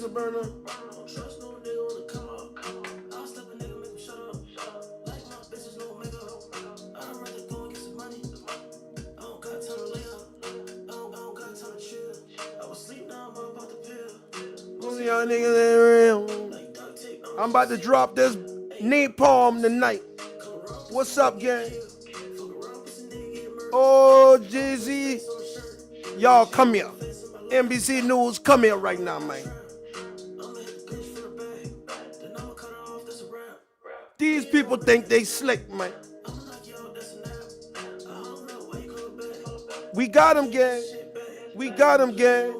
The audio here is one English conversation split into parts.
it's a burner. Don't trust no nigga when it come up. I'll step a nigga, make him shut up. Like my bitches, no makeup. I'd rather go and get some money. I don't got time to lay up. I don't got time to chill. I was asleep, now I'm about to pill. Most of y'all niggas ain't real. I'm about to drop this napalm tonight. What's up, gang? Oh, jayz. Y'all come here. NBC News, come here right now, man. These people think they slick, man. We got them, gang. We got them, gang.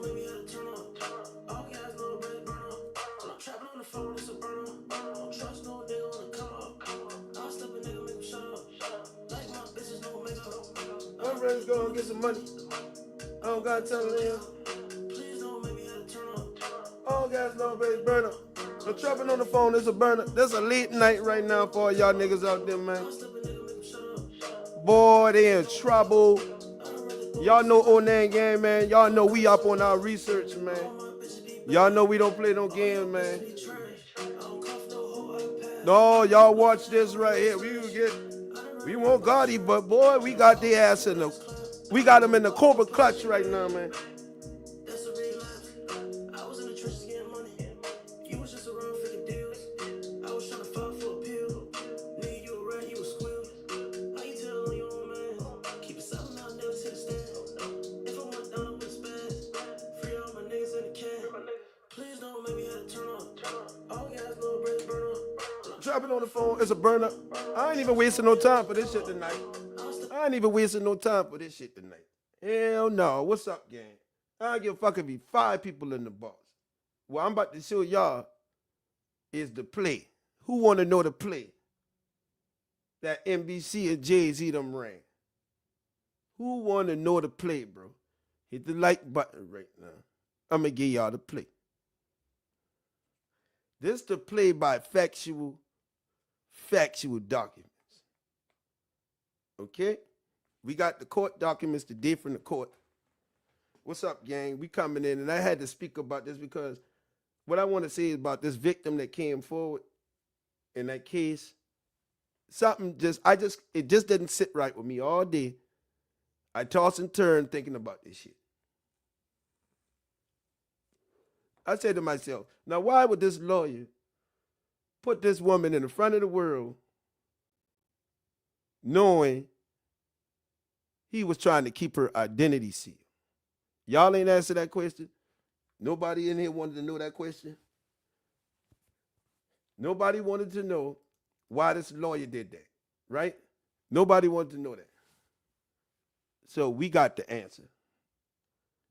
My friends gonna get some money. I don't got time to live. Please don't make me have to turn up. All gas, no base burner. I'm trapping on the phone, it's a burner. This a late night right now for all y'all niggas out there, man. Boy, they in trouble. Y'all know Onan game, man. Y'all know we up on our research, man. Y'all know we don't play no games, man. No, y'all watch this right here. We want Gotti, but boy, we got the ass in the. We got them in the Cobra clutch right now, man. Dropping on the phone, it's a burner. I ain't even wasting no time for this shit tonight. I ain't even wasting no time for this shit tonight. Hell no. What's up, gang? I don't give a fuck if you 5 people in the box. What I'm about to show y'all is the play. Who want to know the play that NBC and jayz them ran? Who want to know the play, bro? Hit the like button right now. I'm going to give y'all the play. This the play by factual documents. Okay? We got the court documents today from the court. What's up, gang? We coming in, and I had to speak about this because what I want to say is about this victim that came forward in that case. It just didn't sit right with me all day. I toss and turn thinking about this shit. I said to myself, now why would this lawyer put this woman in the front of the world knowing he was trying to keep her identity sealed? Y'all ain't answer that question? Nobody in here wanted to know that question? Nobody wanted to know why this lawyer did that, right? Nobody wanted to know that. So we got the answer.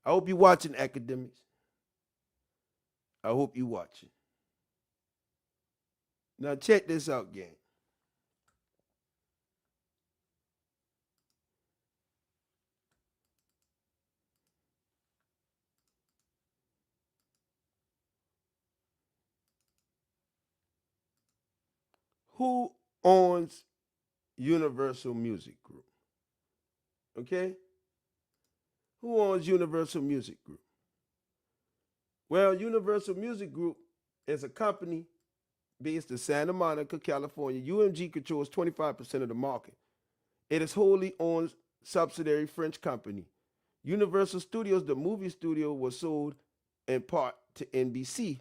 I hope you're watching, academics. I hope you're watching. Now check this out, gang. Who owns Universal Music Group? Okay? Who owns Universal Music Group? Well, Universal Music Group is a company based in Santa Monica, California. UMG controls 25% of the market. It is wholly owned subsidiary French company. Universal Studios, the movie studio, was sold in part to NBC,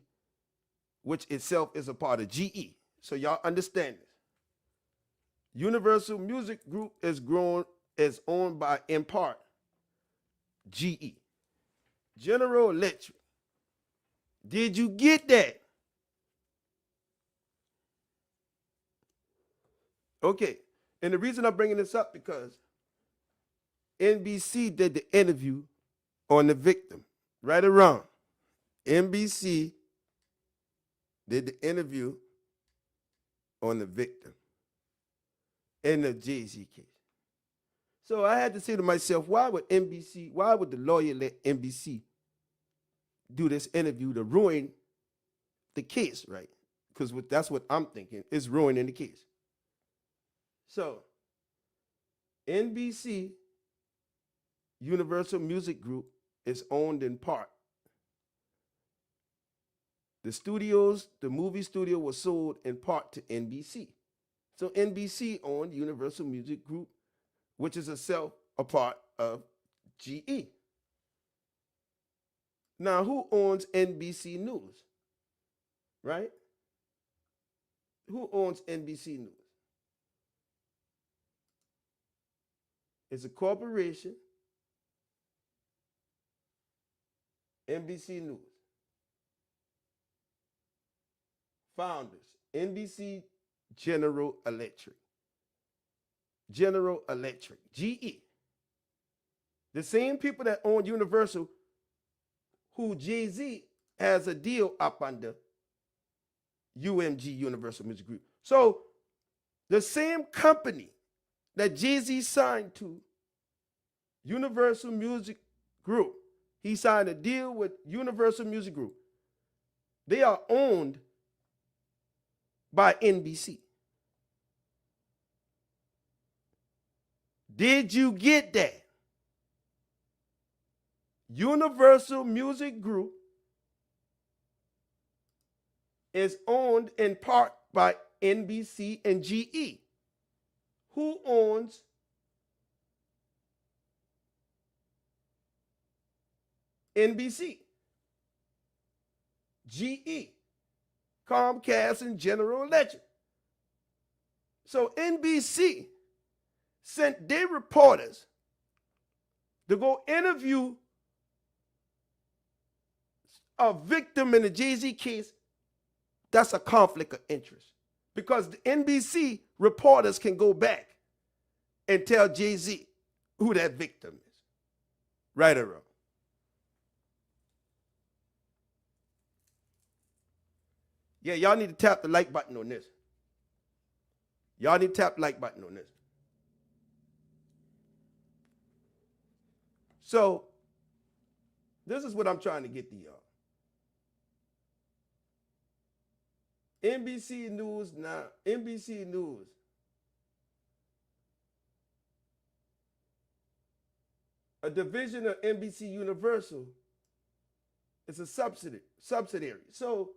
which itself is a part of GE. So y'all understand this. Universal Music Group is owned by, in part, GE. General Electric. Did you get that? Okay. And the reason I'm bringing this up because NBC did the interview on the victim. Right or wrong? NBC did the interview on the victim in the jayz case. So I had to say to myself, why would the lawyer let NBC do this interview to ruin the case, right? Because that's what I'm thinking, is ruining the case. So NBC, Universal Music Group, is owned in part The movie studio was sold in part to NBC. So NBC owned Universal Music Group, which is a part of GE. Now, who owns NBC News? Right? Who owns NBC News? It's a corporation, NBC News. Founders, NBC General Electric. General Electric, GE. The same people that own Universal, who Jay-Z has a deal up under UMG, Universal Music Group. So the same company that Jay-Z signed to, Universal Music Group, he signed a deal with Universal Music Group. They are owned by NBC. Did you get that? Universal Music Group is owned in part by NBC and GE. Who owns NBC? GE, Comcast, and General Electric. So NBC sent their reporters to go interview a victim in the Jay-Z case. That's a conflict of interest, because the NBC reporters can go back and tell Jay-Z who that victim is. Right or wrong? Yeah, y'all need to tap the like button on this. Y'all need to tap the like button on this. So, this is what I'm trying to get to y'all. NBC News now, NBC News a division of NBC Universal, is a subsidiary. So,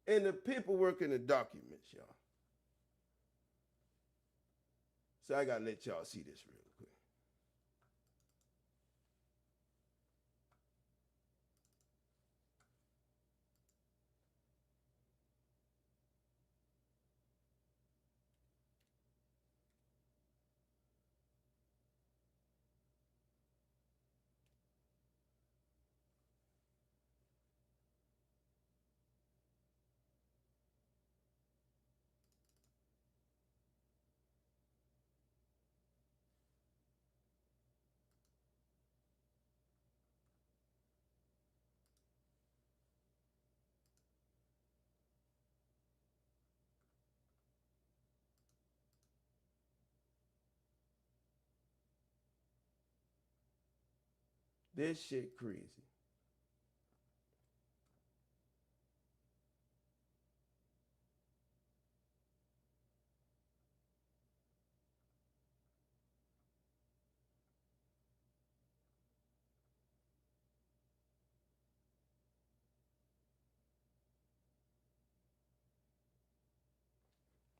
in the paperwork and the documents, y'all. So I gotta let y'all see this real quick. This shit crazy.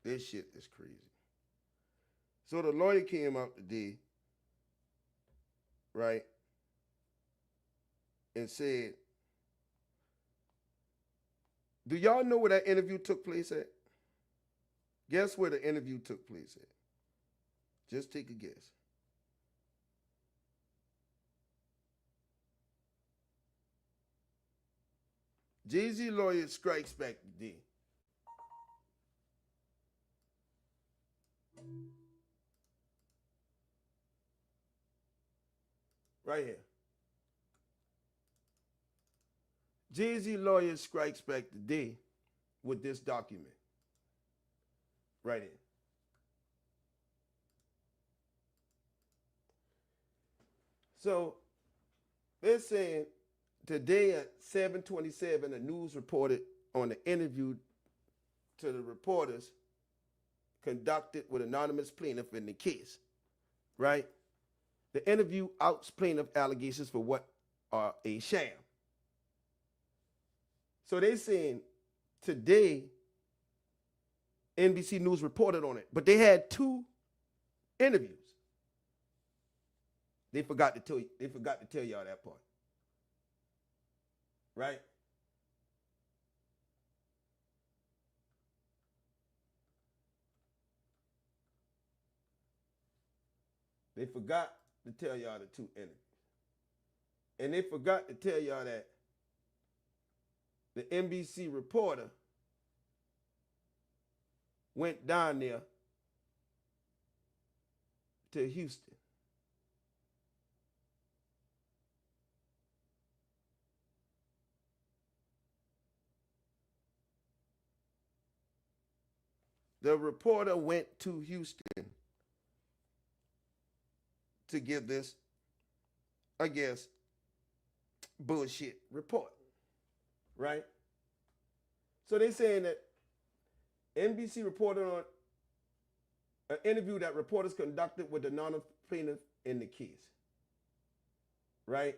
This shit is crazy. So the lawyer came out today, right, and said, do y'all know where that interview took place at? Guess where the interview took place at? Just take a guess. Jay-Z lawyer strikes back today. Right here. Jay-Z lawyer strikes back today with this document. Right here. So they're saying today at 7:27, a news reported on the interview to the reporters conducted with anonymous plaintiff in the case, right? The interview outs plaintiff allegations for what are a sham. So they saying today NBC News reported on it, but they had 2 interviews. They forgot to tell you. They forgot to tell y'all that part, right? They forgot to tell y'all the 2 interviews, and they forgot to tell y'all that the NBC reporter went down there to Houston. The reporter went to Houston to give this, I guess, bullshit report, right? So they saying that NBC reported on an interview that reporters conducted with the non-plaintiff in the case, right?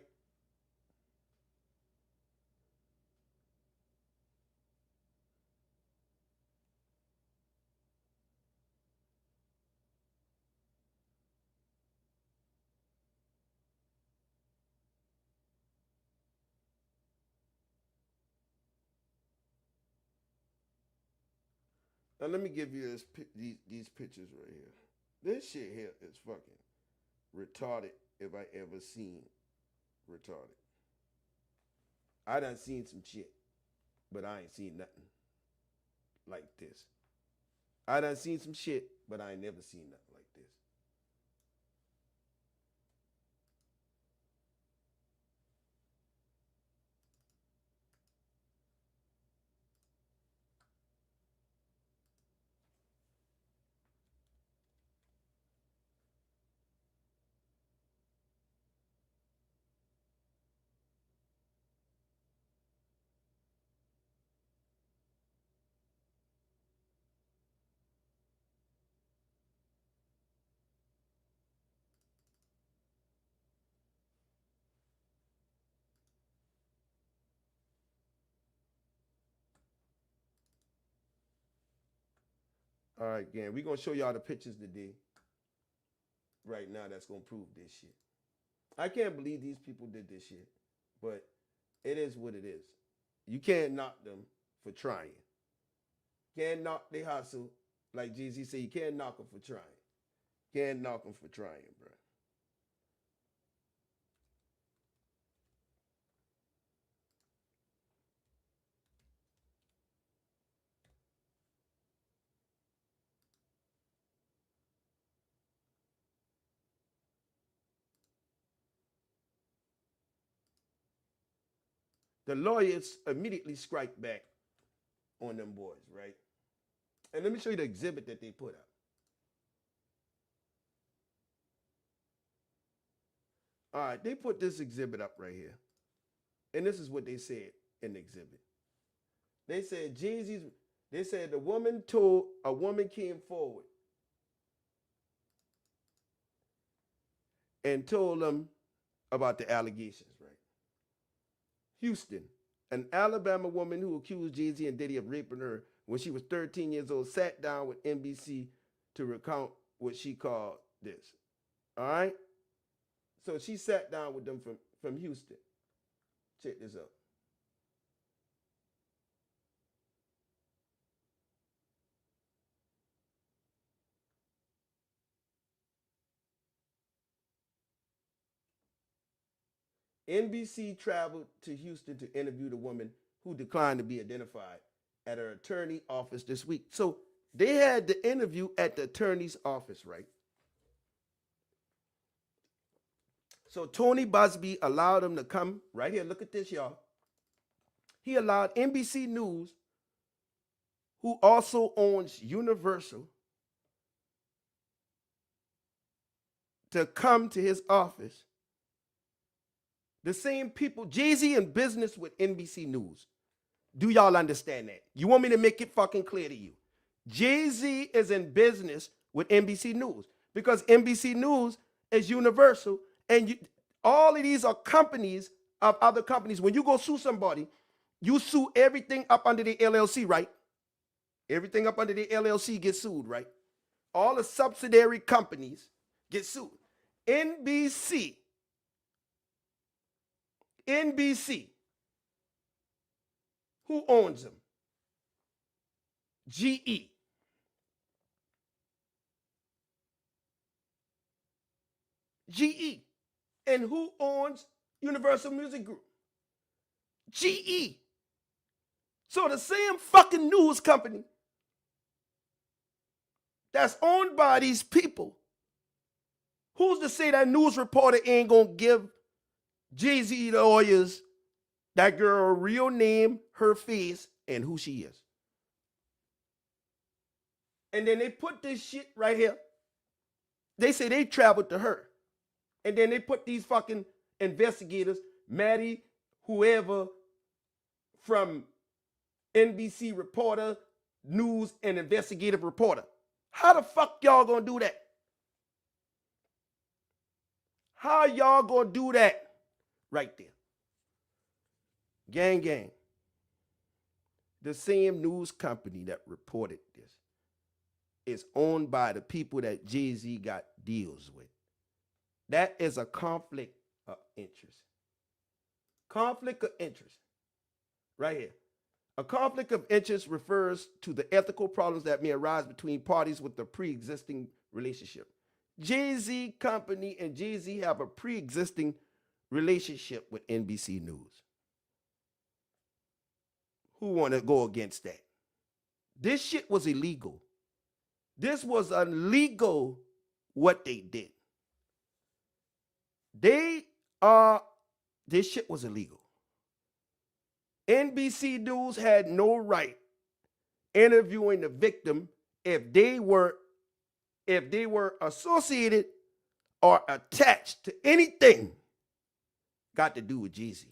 Now let me give you these pictures right here. This shit here is fucking retarded if I ever seen retarded. I done seen some shit, but I ain't seen nothing like this. I done seen some shit, but I ain't never seen nothing like this. All right, again, we're gonna show y'all the pictures today. Right now, that's gonna prove this shit. I can't believe these people did this shit, but it is what it is. You can't knock them for trying. Can't knock they hustle. Like jayz said, you can't knock them for trying. Can't knock them for trying, bro. The lawyers immediately strike back on them boys, right? And let me show you the exhibit that they put up. All right, they put this exhibit up right here. And this is what they said in the exhibit. They said they said a woman came forward and told them about the allegations, right? Houston, an Alabama woman who accused jayz and Diddy of raping her when she was 13 years old, sat down with NBC to recount what she called this. All right? So she sat down with them from Houston. Check this out. NBC traveled to Houston to interview the woman who declined to be identified at her attorney office this week. So they had the interview at the attorney's office, right? So tonybuzbee allowed them to come right here. Look at this, y'all. He allowed NBC News, who also owns Universal, to come to his office. The same people, jayz in business with NBC News. Do y'all understand that? You want me to make it fucking clear to you? jayz is in business with NBC News because NBC News is Universal, and all of these are companies of other companies. When you go sue somebody, You sue everything up under the LLC, right? Everything up under the LLC gets sued, right? All the subsidiary companies get sued. NBC, who owns them? GE. GE. And who owns Universal Music Group? GE. So the same fucking news company that's owned by these people, who's to say that news reporter ain't gonna give Jay-Z the lawyers that girl real name, her face, and who she is? And then they put this shit right here. They say they traveled to her. And then they put these fucking investigators, Maddie, whoever, from NBC reporter, news, and investigative reporter. How the fuck y'all gonna do that? How y'all gonna do that? Right there. Gang, gang. The same news company that reported this is owned by the people that Jay-Z got deals with. That is a conflict of interest. Conflict of interest. Right here. A conflict of interest refers to the ethical problems that may arise between parties with a pre-existing relationship. Jay-Z company and Jay-Z have a pre-existing relationship with NBC News. Who want to go against that? This shit was illegal. This was illegal what they did. This shit was illegal. NBC News had no right interviewing the victim if they were associated or attached to anything got to do with Jay-Z.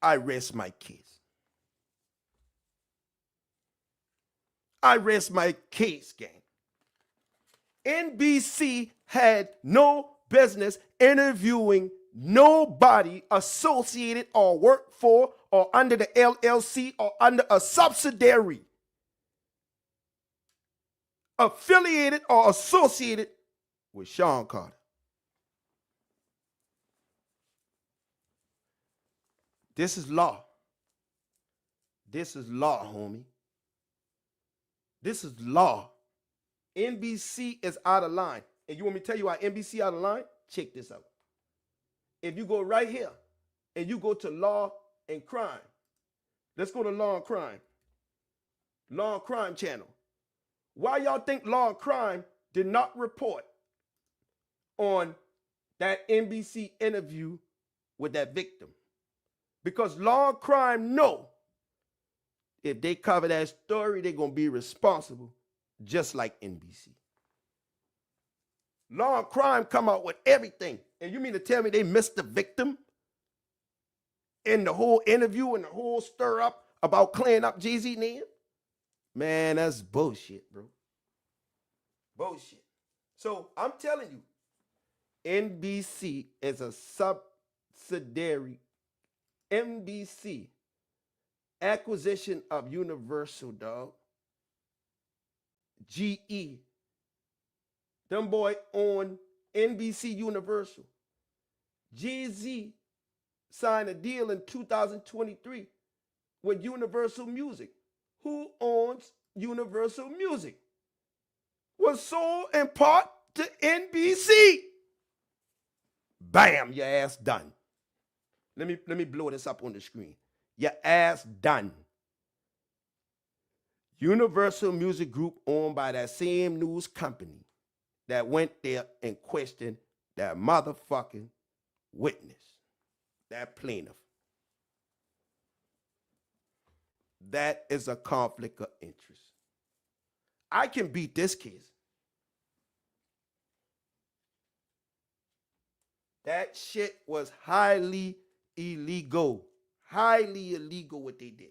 I rest my case. I rest my case, gang. NBC had no business interviewing nobody associated or worked for or under the LLC or under a subsidiary, affiliated or associated with Sean Carter. This is law. This is law, homie. This is law. NBC is out of line. And you want me to tell you why NBC out of line? Check this out. If you go right here and you go to law and crime, let's go to law and crime. Law and crime channel. Why y'all think law and crime did not report on that NBC interview with that victim? Because law and crime know if they cover that story, they're going to be responsible, just like NBC. Law and crime come out with everything. And you mean to tell me they missed the victim in the whole interview and the whole stir up about clearing up Jay-Z name? Man, that's bullshit, bro. Bullshit. So I'm telling you, NBC is a subsidiary. NBC, acquisition of Universal, dog. GE. Them boy own NBC Universal. Jay-Z signed a deal in 2023 with Universal Music. Who owns Universal Music? Was sold in part to NBC. Bam, your ass done. Let me blow this up on the screen. Your ass done. Universal Music Group owned by that same news company that went there and questioned that motherfucking witness, that plaintiff. That is a conflict of interest. I can beat this case. That shit was highly illegal. Highly illegal what they did.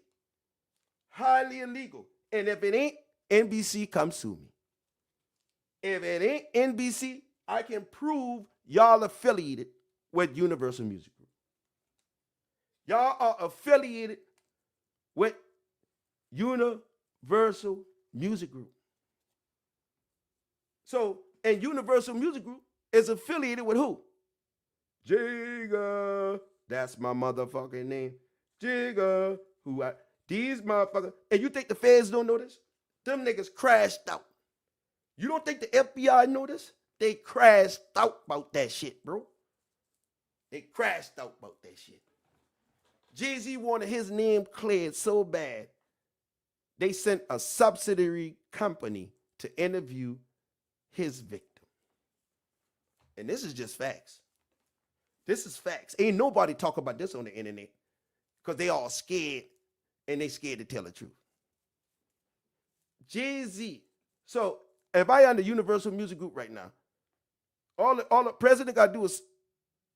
Highly illegal. And if it ain't, NBC, come sue me. If it ain't NBC, I can prove y'all affiliated with Universal Music Group. Y'all are affiliated with Universal Music Group. So, and Universal Music Group is affiliated with who? Jayz. That's my motherfucking name. Jayz. These motherfuckers. And you think the feds don't know this? Them niggas crashed out. You don't think the FBI know this? They crashed out about that shit, bro. They crashed out about that shit. Jay-Z wanted his name cleared so bad, they sent a subsidiary company to interview his victim. And this is just facts. This is facts. Ain't nobody talk about this on the internet because they all scared and they scared to tell the truth. Jay-Z. So if I on the Universal Music Group right now, all the president got to do is,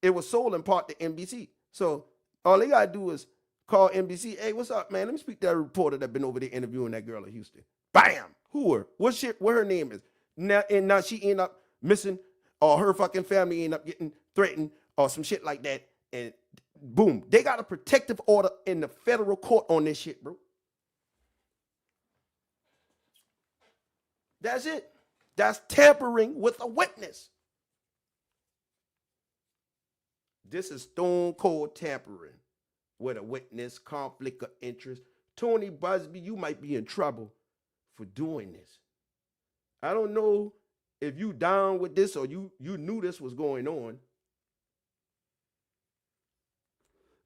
it was sold in part to NBC. So all they got to do is call NBC. Hey, what's up, man? Let me speak to that reporter that been over there interviewing that girl in Houston. Bam! Who her? What her name is? Now she end up missing, or her fucking family end up getting threatened or some shit like that. And boom, they got a protective order in the federal court on this shit, bro. That's it. That's tampering with a witness. This is stone cold tampering with a witness, conflict of interest. tonybuzbee, you might be in trouble for doing this. I don't know if you down with this or you knew this was going on.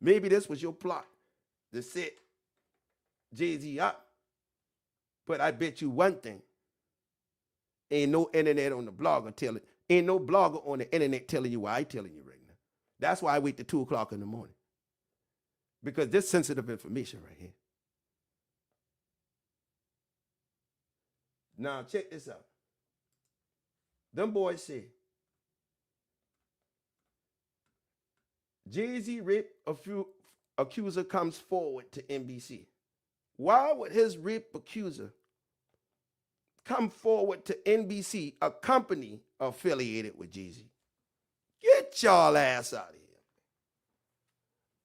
Maybe this was your plot to set Jay-Z up. But I bet you one thing. Ain't no internet on the blogger telling. Ain't no blogger on the internet telling you what I telling you right now. That's why I wait till 2 o'clock in the morning. Because this sensitive information right here. Now check this out. Them boys say Jay-Z rape accuser comes forward to NBC. Why would his rape accuser come forward to NBC, a company affiliated with Jay-Z? Get y'all ass out of here.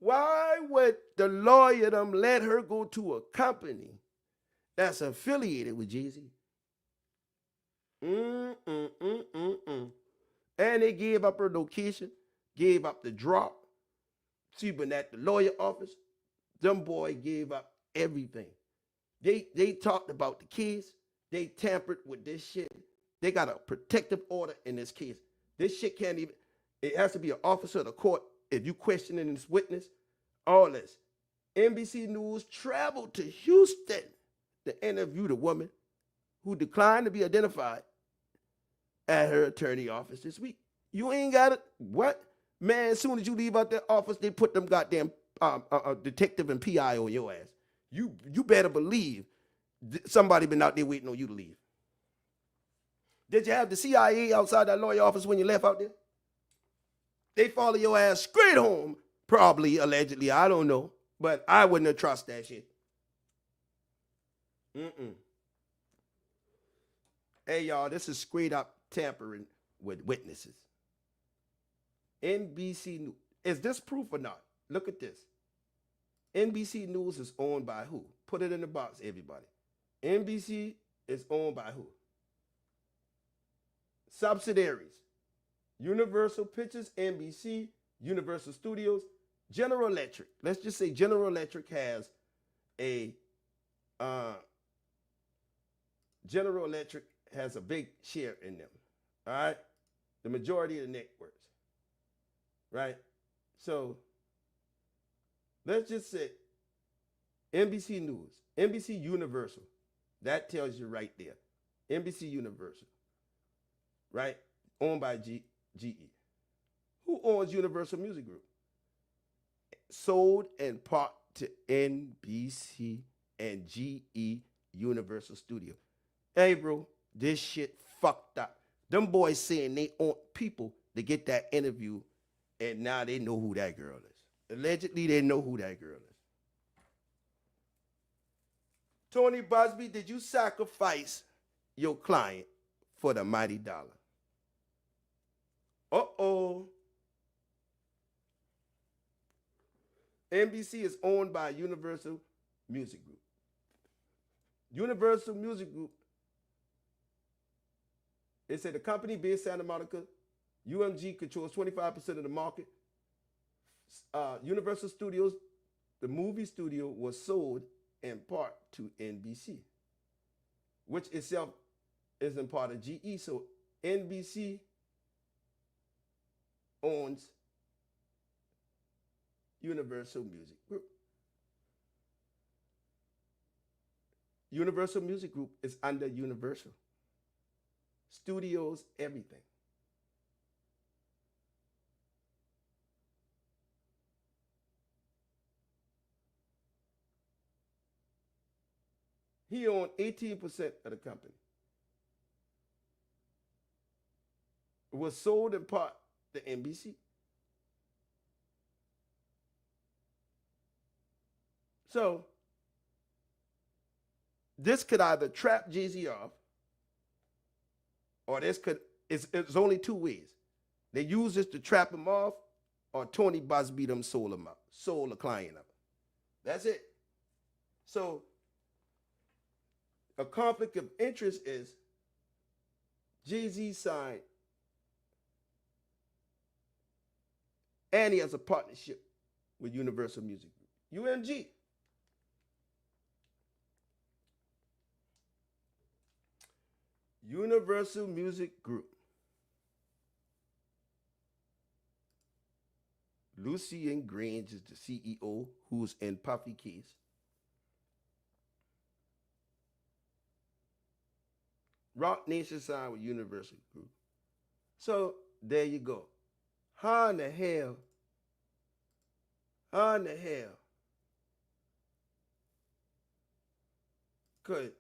Why would the lawyer them let her go to a company that's affiliated with Jay-Z? And they gave up her location, gave up the drop. See, but at the lawyer office, them boy gave up everything. They talked about the case. They tampered with this shit. They got a protective order in this case. This shit can't even, it has to be an officer of the court if you questioning this witness. All this. NBC News traveled to Houston to interview the woman who declined to be identified at her attorney office this week. You ain't got it. What? Man, as soon as you leave out that office, they put them goddamn detective and PI on your ass. You better believe somebody been out there waiting on you to leave. Did you have the CIA outside that lawyer office when you left out there? They follow your ass straight home, probably, allegedly. I don't know. But I wouldn't have trusted that shit. Hey, y'all, this is straight up tampering with witnesses. NBC News. Is this proof or not? Look at this. NBC News is owned by who? Put it in the box, everybody. NBC is owned by who? Subsidiaries. Universal Pictures, NBC, Universal Studios, General Electric. Let's just say General Electric has a big share in them. All right? The majority of the networks. Right? So let's just say NBC News, NBC Universal. That tells you right there. NBC Universal. Right? Owned by GE. Who owns Universal Music Group? Sold in part to NBC and GE Universal Studio. Hey, bro, this shit fucked up. Them boys saying they want people to get that interview, and now they know who that girl is. Allegedly, they know who that girl is. tonybuzbee, did you sacrifice your client for the mighty dollar? Uh-oh. NBC is owned by Universal Music Group. Universal Music Group, it said the company based Santa Monica, UMG controls 25% of the market. Universal Studios, the movie studio, was sold in part to NBC, which itself isn't part of GE. So NBC owns Universal Music Group. Universal Music Group is under Universal Studios, everything. He owned 18% of the company. It was sold in part to NBC. So this could either trap Jay-Z off, or this could, it's only two ways. They use this to trap him off, or tonybuzbee them sold him up, sold the client up. That's it. So a conflict of interest is Jay-Z signed, and he has a partnership with Universal Music Group, UMG. Universal Music Group. Lucien Grange is the CEO, who's in Puffy case. Rock Nation signed with Universal Group. So there you go. How in the hell could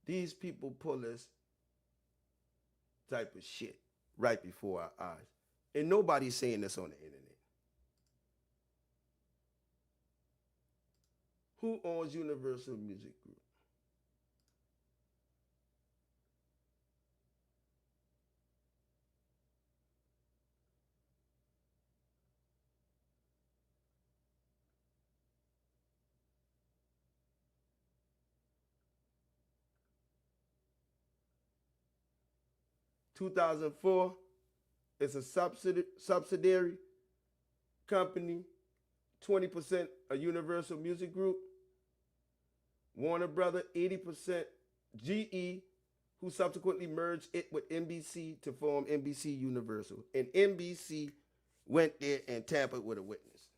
these people pull this type of shit right before our eyes? And nobody's saying this on the internet. Who owns Universal Music Group? (2004), it's a subsidiary company, 20% of Universal Music Group. Warner Brother, 80%. GE, who subsequently merged it with NBC to form NBC Universal. And NBC went there and tampered with a witness.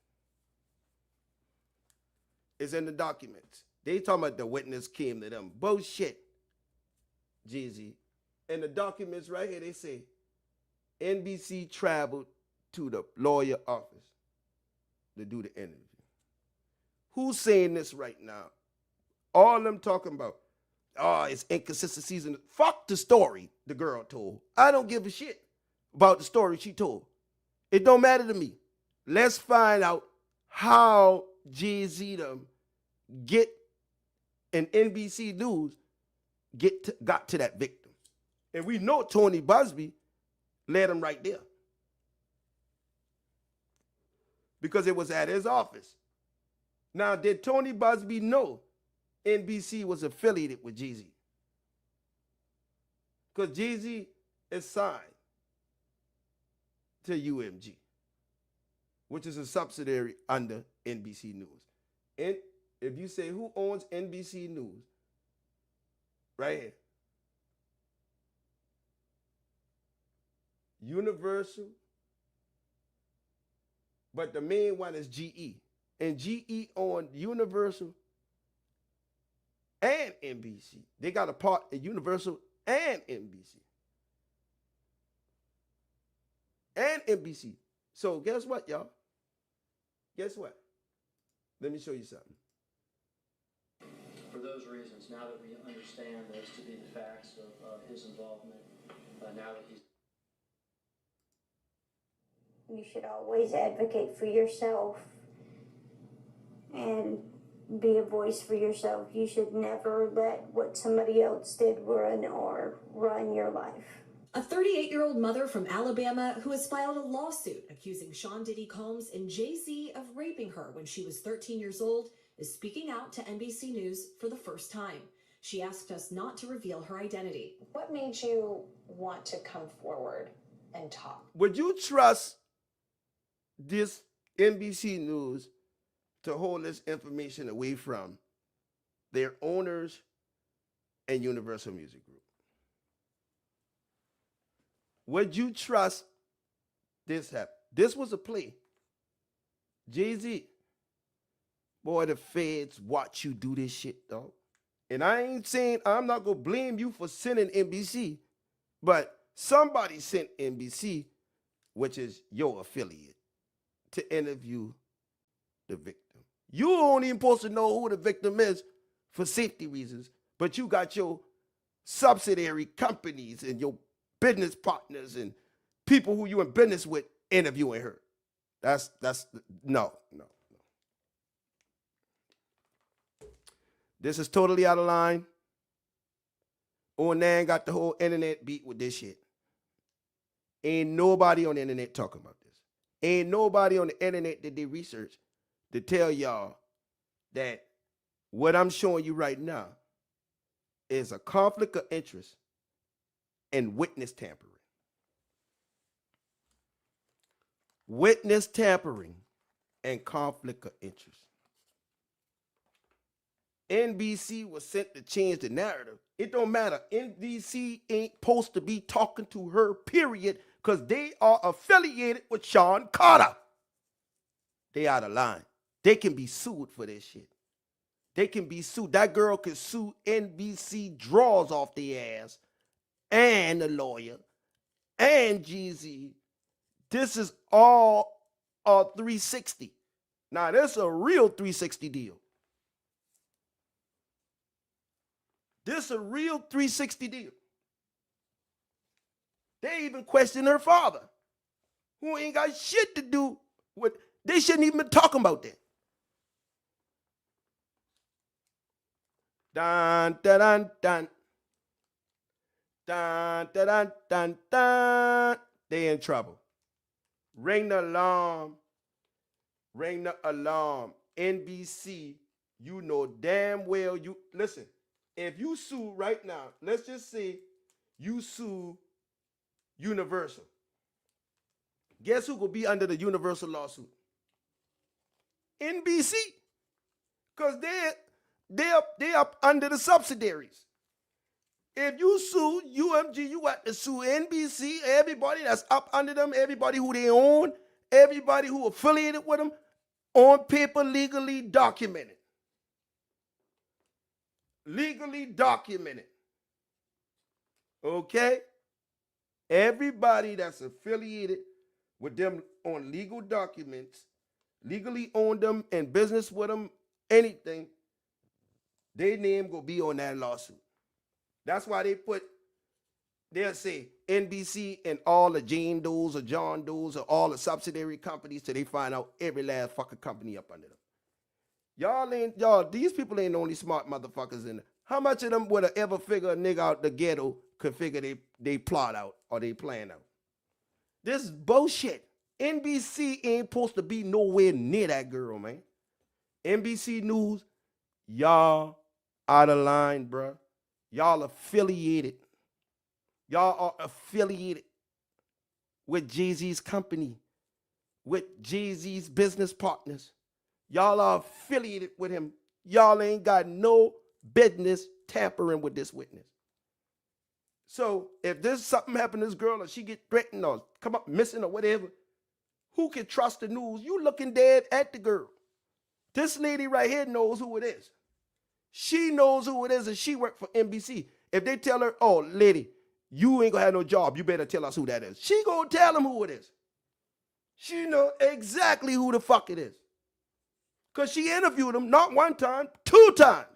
It's in the documents. They talking about the witness came to them. Bullshit, Jay-Z. In the documents right here, they say NBC traveled to the lawyer office to do the interview. Who's saying this right now? All of them talking about, oh, it's inconsistencies. Fuck the story the girl told. I don't give a shit about the story she told. It don't matter to me. Let's find out how Jay-Z them get in NBC News got to that victim. And we know tonybuzbee led him right there, because it was at his office. Now, did tonybuzbee know NBC was affiliated with Jay-Z? Because Jay-Z is signed to UMG, which is a subsidiary under NBC News. And if you say who owns NBC News, right here, Universal, but the main one is GE. And GE owned Universal and NBC. They got a part in Universal and NBC. And NBC. So guess what, y'all? Guess what? Let me show you something. For those reasons, now that we understand those to be the facts of his involvement, now that he's... You should always advocate for yourself and be a voice for yourself. You should never let what somebody else did run your life. A 38-year-old mother from Alabama who has filed a lawsuit accusing Sean Diddy Combs and Jay-Z of raping her when she was 13 years old is speaking out to NBC News for the first time. She asked us not to reveal her identity. What made you want to come forward and talk? Would you trust this NBC News to hold this information away from their owners and Universal Music Group? Would you trust this happen? This was a play. Jay-Z, boy, the feds watch you do this shit, dog. And I ain't saying I'm not going to blame you for sending NBC, but somebody sent NBC, which is your affiliate, to interview the victim. You don't even supposed to know who the victim is for safety reasons, but you got your subsidiary companies and your business partners and people who you in business with interviewing her. That's no. This is totally out of line. Onan got the whole internet beat with this shit. Ain't nobody on the internet talking about this. Ain't nobody on the internet that did research to tell y'all that what I'm showing you right now is a conflict of interest and witness tampering. Witness tampering and conflict of interest. NBC was sent to change the narrative. It don't matter. NBC ain't supposed to be talking to her, period, because they are affiliated with Sean Carter. They out of line. They can be sued for this shit. They can be sued. That girl can sue NBC, draws off the ass, and the lawyer, and Jay-Z. This is all a 360. Now, this is a real 360 deal. This is a real 360 deal. They even question her father, who ain't got shit to do with, they shouldn't even be talking about that. Dun, dun, dun, dun. Dun, dun, dun, dun, dun. They in trouble. Ring the alarm. Ring the alarm. NBC, you know damn well you, listen, if you sue right now, let's just say you sue Universal. Guess who will be under the Universal lawsuit? NBC. Because they're up under the subsidiaries. If you sue UMG, you got to sue NBC, everybody that's up under them, everybody who they own, everybody who affiliated with them, on paper, legally documented. Legally documented. Okay? Everybody that's affiliated with them on legal documents, legally own them, in business with them, anything, their name will be on that lawsuit. That's why they'll say NBC and all the Jane Does or John Does or all the subsidiary companies till they find out every last fucking company up under them. These people ain't the only smart motherfuckers in there. How much of them would have ever figure a nigga out the ghetto could figure they plot out or they plan out? This is bullshit. NBC ain't supposed to be nowhere near that girl, man. NBC News, y'all out of line, bruh. Y'all affiliated. Y'all are affiliated with Jay-Z's company, with Jay-Z's business partners. Y'all are affiliated with him. Y'all ain't got no business tampering with this witness. So if there's something happen to this girl or she get threatened or come up missing or whatever, who can trust the news? You looking dead at the girl. This lady right here knows who it is. She knows who it is and she worked for NBC. If they tell her, oh, lady, you ain't gonna have no job, you better tell us who that is. She gonna tell them who it is. She know exactly who the fuck it is. Because she interviewed him not one time, 2 times.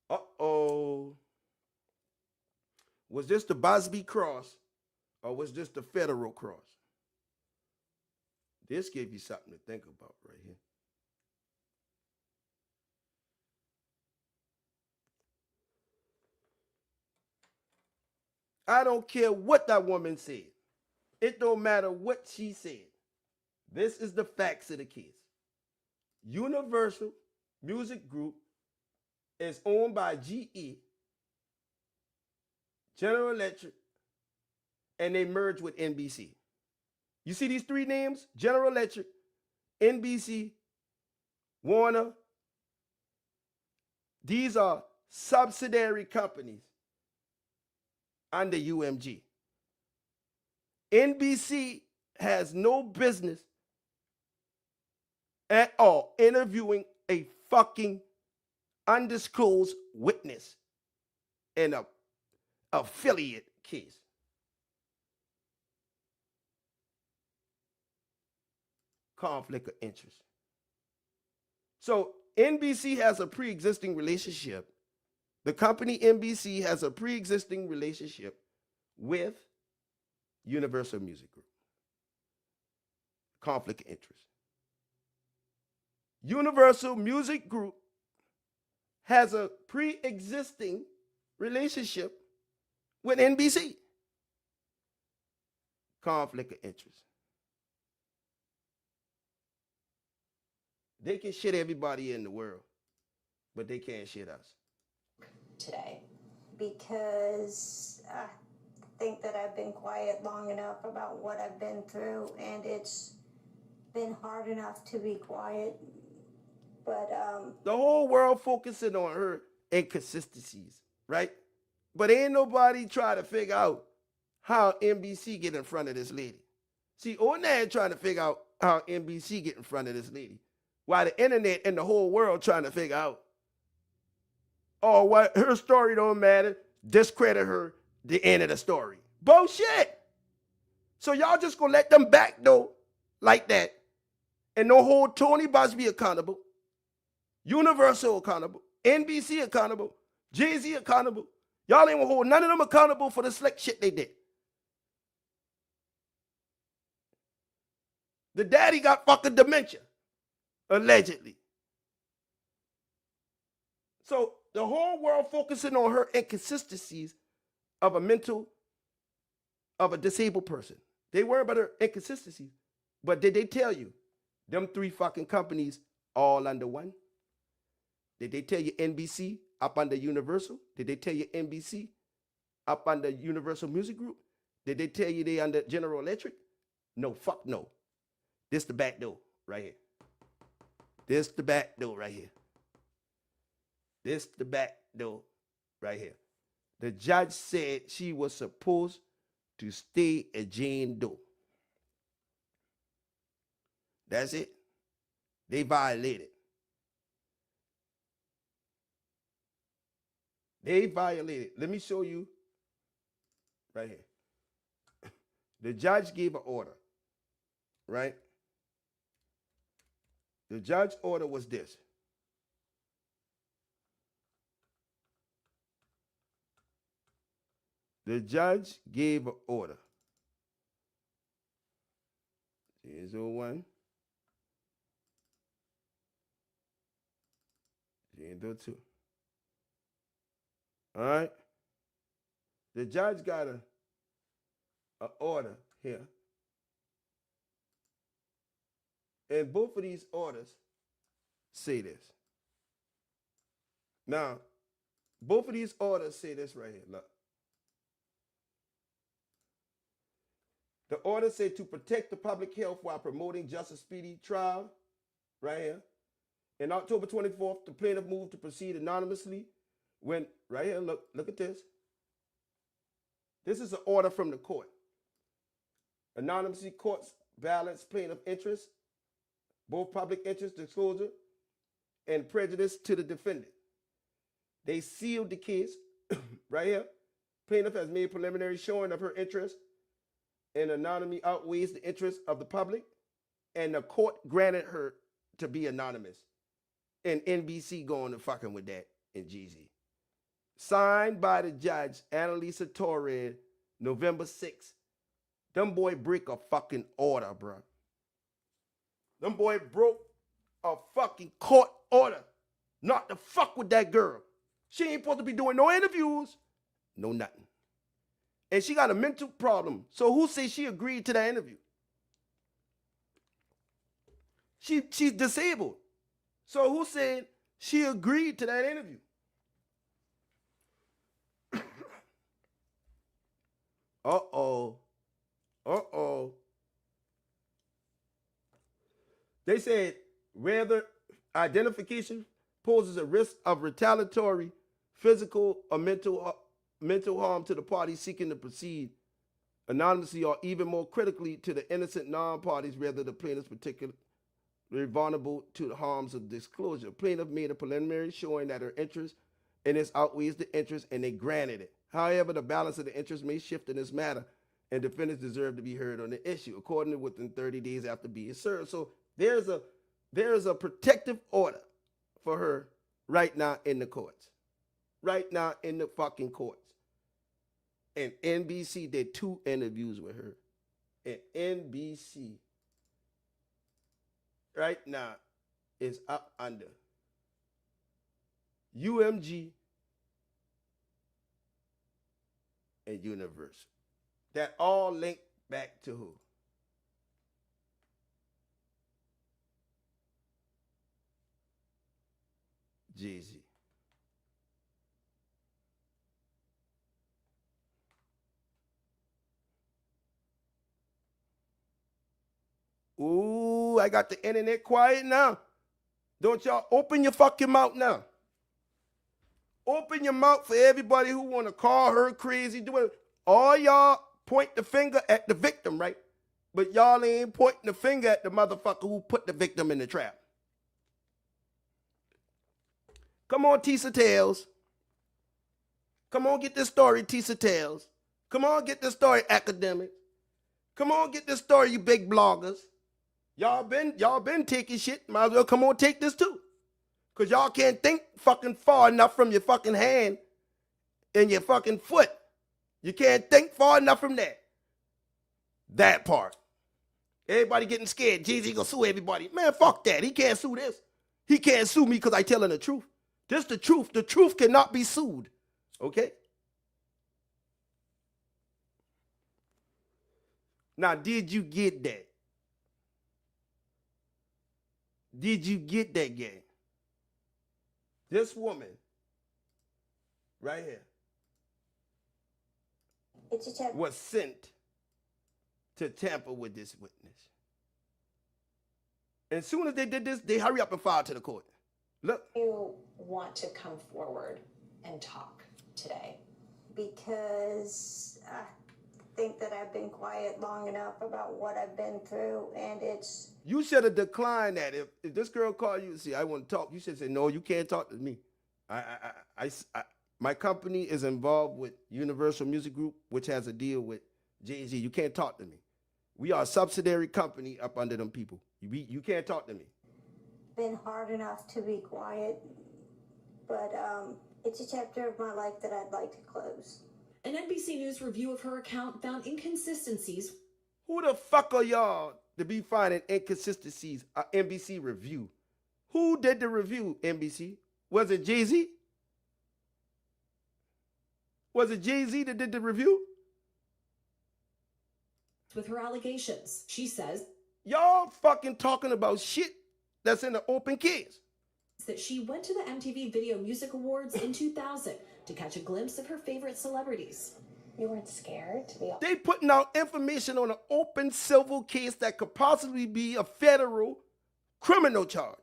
Uh-oh. Was this the Busbee cross or was this the federal cross? This gave you something to think about right here. I don't care what that woman said. It don't matter what she said. This is the facts of the case. Universal Music Group is owned by GE, General Electric, and they merged with NBC. You see these three names? General Electric, NBC, Warner. These are subsidiary companies under UMG. NBC has no business at all interviewing a fucking undisclosed witness in a affiliate case. Conflict of interest. So NBC has a pre-existing relationship. The company NBC has a pre-existing relationship with Universal Music Group. Conflict of interest. Universal Music Group has a pre-existing relationship with NBC. Conflict of interest. They can shit everybody in the world, but they can't shit us. Today. Because I think that I've been quiet long enough about what I've been through, and it's been hard enough to be quiet. But the whole world focusing on her inconsistencies, right? But ain't nobody try to figure out how NBC get in front of this lady. See, Onan trying to figure out how NBC get in front of this lady, while the internet and the whole world trying to figure out, oh, what, her story don't matter, discredit her, the end of the story. Bullshit. So y'all just gonna let them backdoor like that and no hold tonybuzbee accountable, Universal accountable, NBC accountable, jayz accountable. Y'all ain't gonna hold none of them accountable for the slick shit they did. The daddy got fucking dementia, allegedly. So the whole world focusing on her inconsistencies of a disabled person. They worry about her inconsistencies. But did they tell you them three fucking companies all under one? Did they tell you NBC up under Universal? Did they tell you NBC up under Universal Music Group? Did they tell you they under General Electric? No, fuck no. This the back door right here. This the back door right here. This the back door right here. The judge said she was supposed to stay at Jane Doe. That's it. They violated. They violated. Let me show you right here. The judge gave an order, right? The judge's order was this. The judge gave an order. Here's 01. Here's 02. All right. The judge got an order here. And both of these orders say this. Now, both of these orders say this right here. Look. The order said to protect the public health while promoting just a speedy trial, right here. In October 24th, the plaintiff moved to proceed anonymously when, right here, look at this. This is an order from the court. Anonymously courts balance plaintiff interest, both public interest disclosure and prejudice to the defendant. They sealed the case, right here. Plaintiff has made preliminary showing of her interest, and anonymity outweighs the interest of the public, and the court granted her to be anonymous. And NBC going to fucking with that in jayz. Signed by the judge, Annalisa Torres, November 6th. Them boy break a fucking order, bro. Them boy broke a fucking court order not to fuck with that girl. She ain't supposed to be doing no interviews, no nothing. And she got a mental problem. So who says she agreed to that interview? She's disabled. So who said she agreed to that interview? Uh-oh. Uh-oh. They said whether identification poses a risk of retaliatory physical or mental harm to the party seeking to proceed anonymously, or even more critically to the innocent non-parties, whether the plaintiff's particularly vulnerable to the harms of disclosure. Plaintiff made a preliminary showing that her interest in this outweighs the interest, and they granted it. However, the balance of the interest may shift in this matter, and defendants deserve to be heard on the issue, according to within 30 days after being served. So there's a protective order for her right now in the courts. Right now in the fucking courts. And NBC did 2 interviews with her. And NBC right now is up under UMG and Universal. That all link back to who? Jay-Z. Ooh, I got the internet quiet now. Don't y'all open your fucking mouth now. Open your mouth for everybody who want to call her crazy. All y'all point the finger at the victim, right? But y'all ain't pointing the finger at the motherfucker who put the victim in the trap. Come on, Tisa Tales. Come on, get this story, Tisa Tales. Come on, get this story, academics. Come on, get this story, you big bloggers. Y'all been taking shit. Might as well come on, take this too. Because y'all can't think fucking far enough from your fucking hand and your fucking foot. You can't think far enough from that. That part. Everybody getting scared. Jay-Z gonna sue everybody. Man, fuck that. He can't sue this. He can't sue me because I telling the truth. This the truth. The truth cannot be sued. Okay? Now, did you get that? Did you get that, gang? This woman, right here, was sent to tamper with this witness. And as soon as they did this, they hurry up and file to the court. Look. You want to come forward and talk today? Because I think that I've been quiet long enough about what I've been through, and it's... You should have declined that. If this girl called you and said, I want to talk, you should say, no, you can't talk to me. My company is involved with Universal Music Group, which has a deal with Jay-Z. You can't talk to me. We are a subsidiary company up under them people. You can't talk to me. Been hard enough to be quiet, but it's a chapter of my life that I'd like to close. An NBC News review of her account found inconsistencies. Who the fuck are y'all to be finding inconsistencies? NBC review. Who did the review, NBC? Was it Jay-Z? Was it Jay-Z that did the review? With her allegations, she says, y'all fucking talking about shit that's in the open case. That she went to the MTV Video Music Awards in 2000 to catch a glimpse of her favorite celebrities. You weren't scared to be... They putting out information on an open civil case that could possibly be a federal criminal charge.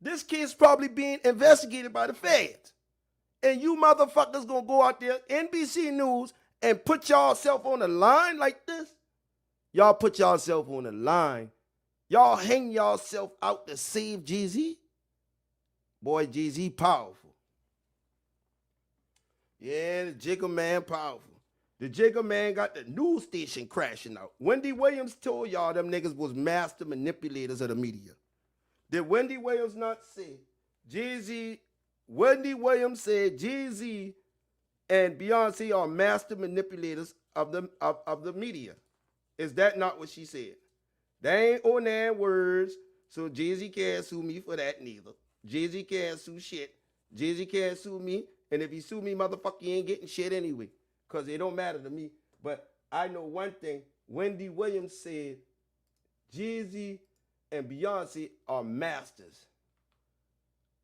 This case probably being investigated by the feds. And you motherfuckers gonna go out there, NBC News, and put yourself on the line like this? Y'all put yourself on the line. Y'all hang yourself out to save Jay-Z? Boy, Jay-Z powerful. Yeah, the Jigga Man powerful. The Jigga Man got the news station crashing out. Wendy Williams told y'all them niggas was master manipulators of the media. Did Wendy Williams not say Jay-Z? Wendy Williams said Jay-Z and Beyonce are master manipulators of the media. Is that not what she said? They ain't Onan words, so Jay-Z can't sue me for that neither. Jay-Z can't sue shit. Jay-Z can't sue me, and if he sue me, motherfucker, he ain't getting shit anyway. because it don't matter to me. But I know one thing. Wendy Williams said Jay-Z and Beyonce are masters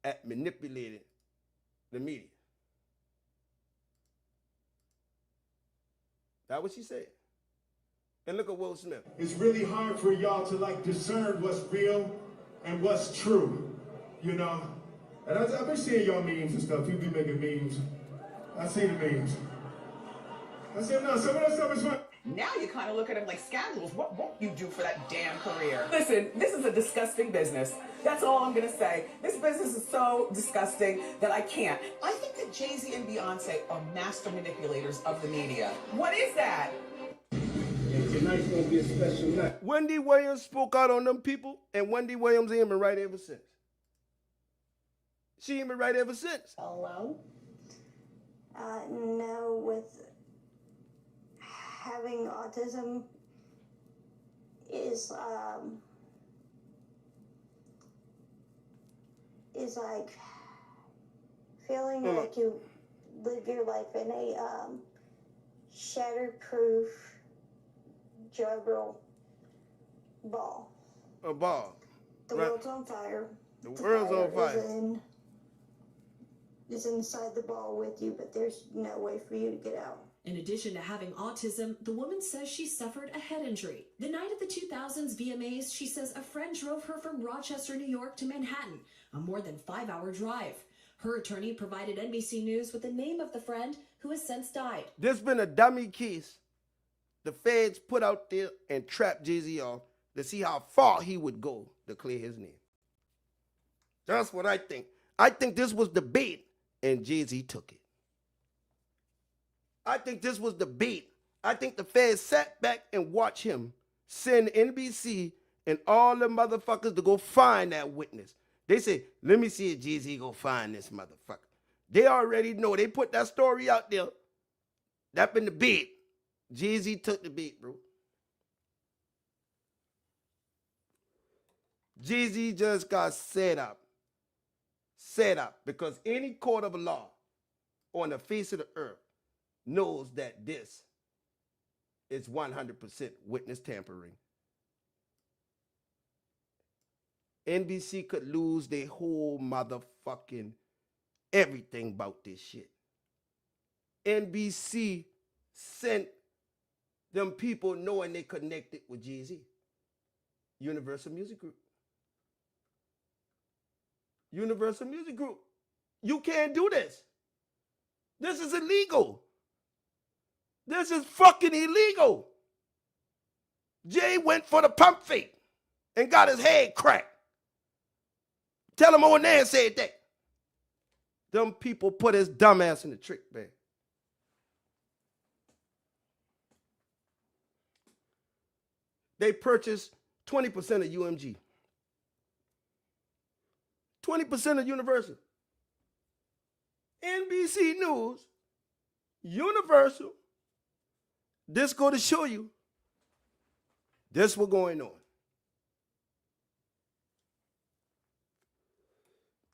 at manipulating the media. That's what she said. And look at Will Smith. It's really hard for y'all to like discern what's real and what's true, you know? And I've been seeing y'all memes and stuff. People be making memes. I see the memes. I said, no, some of that stuff is fun. Now you kind of look at him like scoundrels. What won't you do for that damn career? Listen, this is a disgusting business. That's all I'm going to say. This business is so disgusting that I can't. I think that Jay-Z and Beyonce are master manipulators of the media. What is that? And tonight's going to be a special night. Wendy Williams spoke out on them people, and Wendy Williams ain't been right ever since. She ain't been right ever since. Alone? No, with having autism is like feeling like you live your life in a shatterproof juggle ball. A ball. The Right. world's on fire. The world's on fire. Is inside the ball with you, but there's no way for you to get out. In addition to having autism, the woman says she suffered a head injury. The night of the 2000s VMAs, she says a friend drove her from Rochester, New York to Manhattan, a more than 5-hour drive. Her attorney provided NBC News with the name of the friend who has since died. There's been a dummy case the feds put out there and trapped Jay-Z off to see how far he would go to clear his name. That's what I think. I think this was the bait, and Jay-Z took it. I think this was the bait. I think the feds sat back and watched him send NBC and all the motherfuckers to go find that witness. They said, let me see if Jay-Z go find this motherfucker. They already know. They put that story out there. That been the bait. Jay-Z took the bait, bro. Jay-Z just got set up. Set up. Because any court of law on the face of the earth knows that this is 100% witness tampering. NBC could lose their whole motherfucking everything about this shit. NBC sent them people knowing they connected with Jay-Z. Universal Music Group. Universal Music Group. You can't do this. This is illegal. This is fucking illegal. Jay went for the pump fake and got his head cracked. Tell him Onan said that. Them people put his dumb ass in the trick bag. They purchased 20% of UMG. 20% of Universal. NBC News, Universal, this go to show you this what's going on.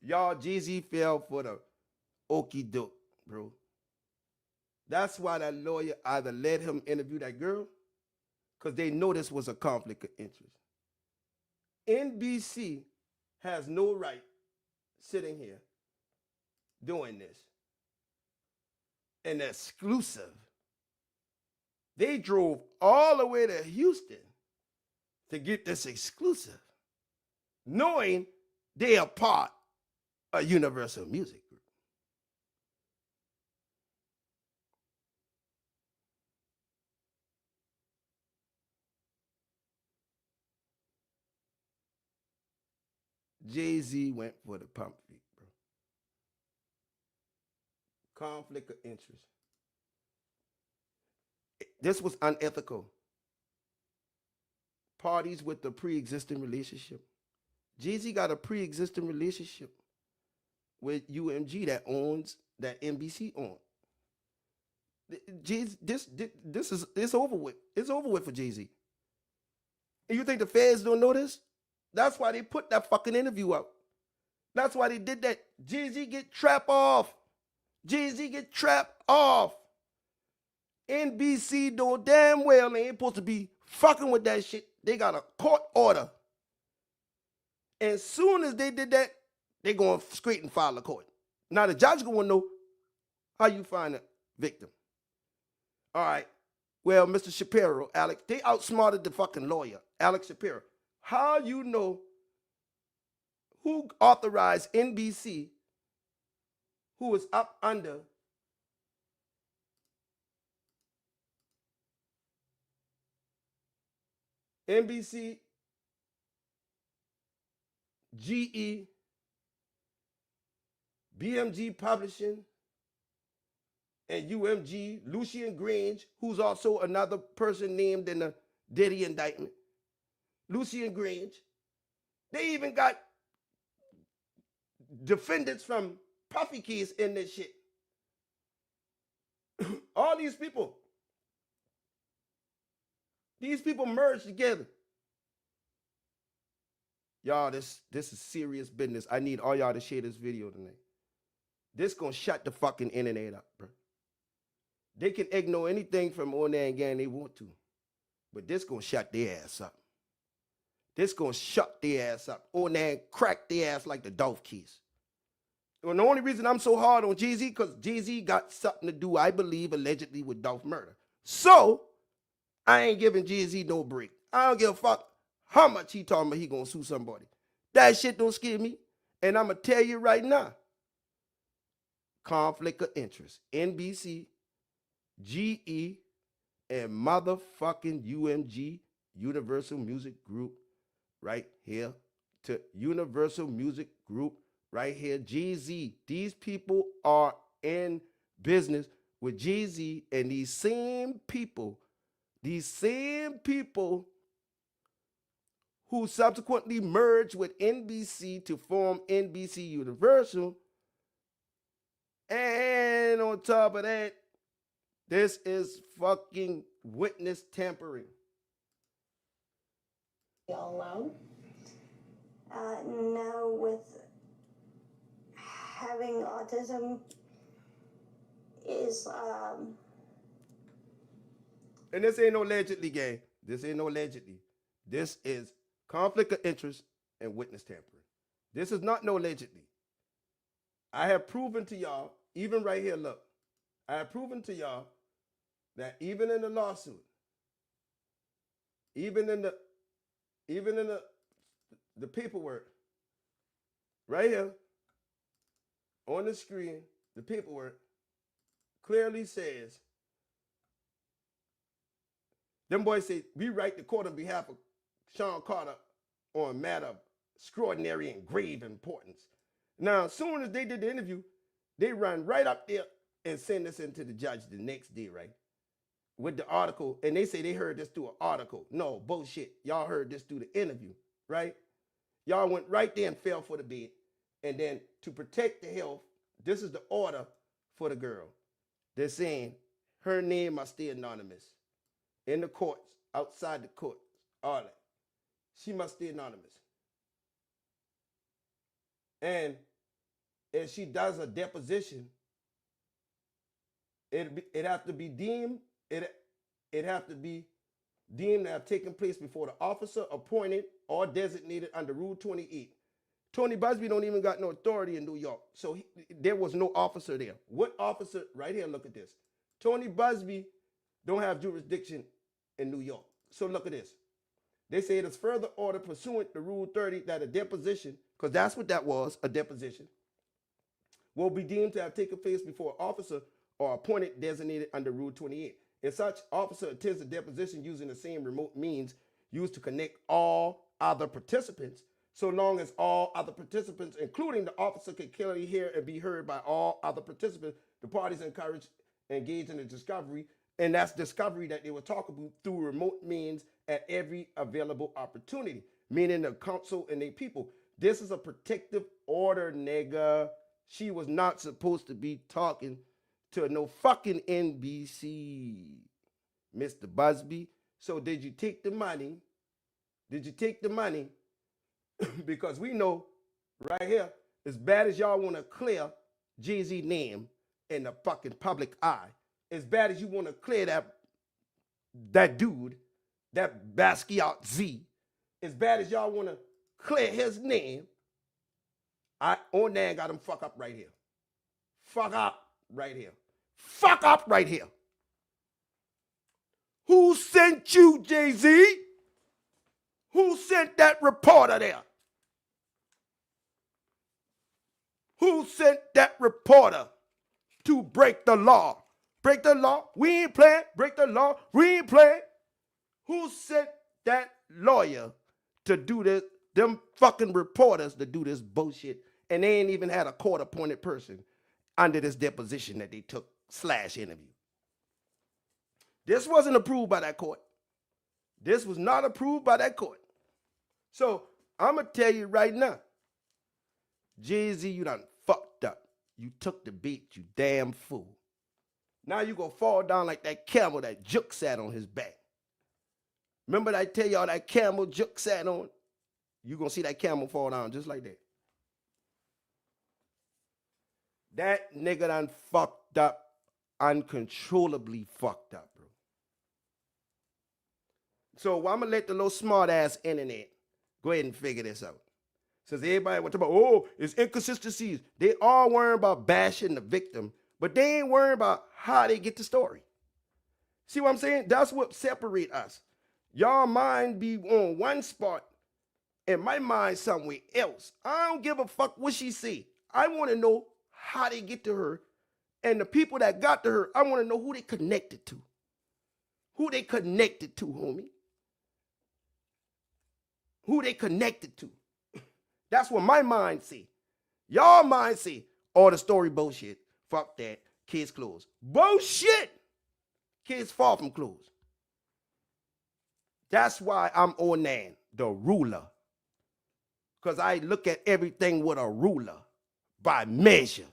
Y'all, Jay-Z fell for the okie doke, bro. That's why that lawyer either let him interview that girl, because they know this was a conflict of interest. NBC has no right sitting here doing this. An exclusive. They drove all the way to Houston to get this exclusive, knowing they are part of Universal Music Group. Jay-Z went for the pump fake, bro. Conflict of interest. This was unethical. Parties with the pre-existing relationship. Jay-Z got a pre-existing relationship with UMG that owns, that NBC owns. It's over with. It's over with for Jay-Z. And you think the feds don't know this? That's why they put that fucking interview out. That's why they did that. Jay-Z get trapped off. Jay-Z get trapped off. NBC know damn well they ain't supposed to be fucking with that shit. They got a court order. As soon as they did that, they going straight and file a court. Now the judge gonna know how you find a victim. All right. Well, Mr. Shapiro, Alex, they outsmarted the fucking lawyer, Alex Shapiro. How you know who authorized NBC, who is up under NBC, GE, BMG Publishing, and UMG, Lucian Grange, who's also another person named in the Diddy indictment. Lucian Grange. They even got defendants from Puffy Keys in this shit. All these people merged together. Y'all, this is serious business. I need all y'all to share this video tonight. This gonna shut the fucking internet up, bro. They can ignore anything from on there again they want to, but this gonna shut their ass up. This gonna shut their ass up. On there and crack their ass like the Dolph Keys. Well, the only reason I'm so hard on Jay-Z, because Jay-Z got something to do, I believe, allegedly with Dolph murder. So, I ain't giving Jay-Z no break. I don't give a fuck how much he talking about he gonna sue somebody. That shit don't scare me. And I'm gonna tell you right now, conflict of interest. NBC, GE, and motherfucking UMG, Universal Music Group, right here, to Universal Music Group, right here, Jay-Z. These people are in business with Jay-Z, and these same people who subsequently merged with NBC to form NBC Universal. And on top of that, this is fucking witness tampering. Y'all alone? No, with having autism is, And this ain't no allegedly, gang. This ain't no allegedly. This is conflict of interest and witness tampering. This is not no allegedly. I have proven to y'all, even right here, look. I have proven to y'all that even in the lawsuit, even in the paperwork, right here on the screen, the paperwork clearly says, them boys say, we write the court on behalf of Sean Carter on a matter of extraordinary and grave importance. Now, as soon as they did the interview, they run right up there and send this into the judge the next day, right? With the article, and they say they heard this through an article. No, bullshit. Y'all heard this through the interview, right? Y'all went right there and fell for the bed. And then to protect the health, this is the order for the girl. They're saying her name must stay anonymous. In the courts, outside the court, all that. She must stay anonymous. And if she does a deposition, it have to be deemed to have taken place before the officer appointed or designated under Rule 28. Tonybuzbee don't even got no authority in New York, so there was no officer there. What officer? Right here, look at this. Tonybuzbee don't have jurisdiction in New York. So look at this. They say it is further ordered pursuant to Rule 30 that a deposition, because that's what that was, a deposition, will be deemed to have taken place before an officer or appointed designated under Rule 28. If such officer attends a deposition using the same remote means used to connect all other participants, so long as all other participants, including the officer, can clearly hear and be heard by all other participants, the parties engaged in the discovery, and that's discovery that they were talking about through remote means at every available opportunity, meaning the council and their people. This is a protective order, nigga. She was not supposed to be talking to no fucking NBC, Mr. Busby. So did you take the money? Did you take the money? Because we know right here, as bad as y'all want to clear Jay-Z name in the fucking public eye, as bad as you want to clear that dude, that Basquiat Z, as bad as y'all want to clear his name, Onan got him fuck up right here. Fuck up right here. Fuck up right here. Who sent you, Jay-Z? Who sent that reporter there? Who sent that reporter to break the law? Break the law? We ain't playing. Break the law? We ain't playing. Who sent that lawyer to do this? Them fucking reporters to do this bullshit, and they ain't even had a court-appointed person under this deposition that they took / interview. This wasn't approved by that court. This was not approved by that court. So I'm going to tell you right now, Jay-Z, you done fucked up. You took the beat, you damn fool. Now you going to fall down like that camel that Jook sat on his back. Remember that I tell y'all that camel Jook sat on? You going to see that camel fall down just like that. That nigga done fucked up, uncontrollably fucked up, bro. So I'm going to let the little smart-ass internet go ahead and figure this out. Since everybody was talking about, oh, it's inconsistencies. They all worrying about bashing the victim, but they ain't worrying about how they get the story. See what I'm saying? That's what separate us. Y'all mind be on one spot and my mind somewhere else. I don't give a fuck what she say. I want to know how they get to her. And the people that got to her, I want to know who they connected to. Who they connected to, homie. Who they connected to. That's what my mind see. Y'all mind see all the story bullshit. Fuck that. Kids closed. Bullshit. Kids far from closed. That's why I'm Onan, the ruler. Because I look at everything with a ruler by measure.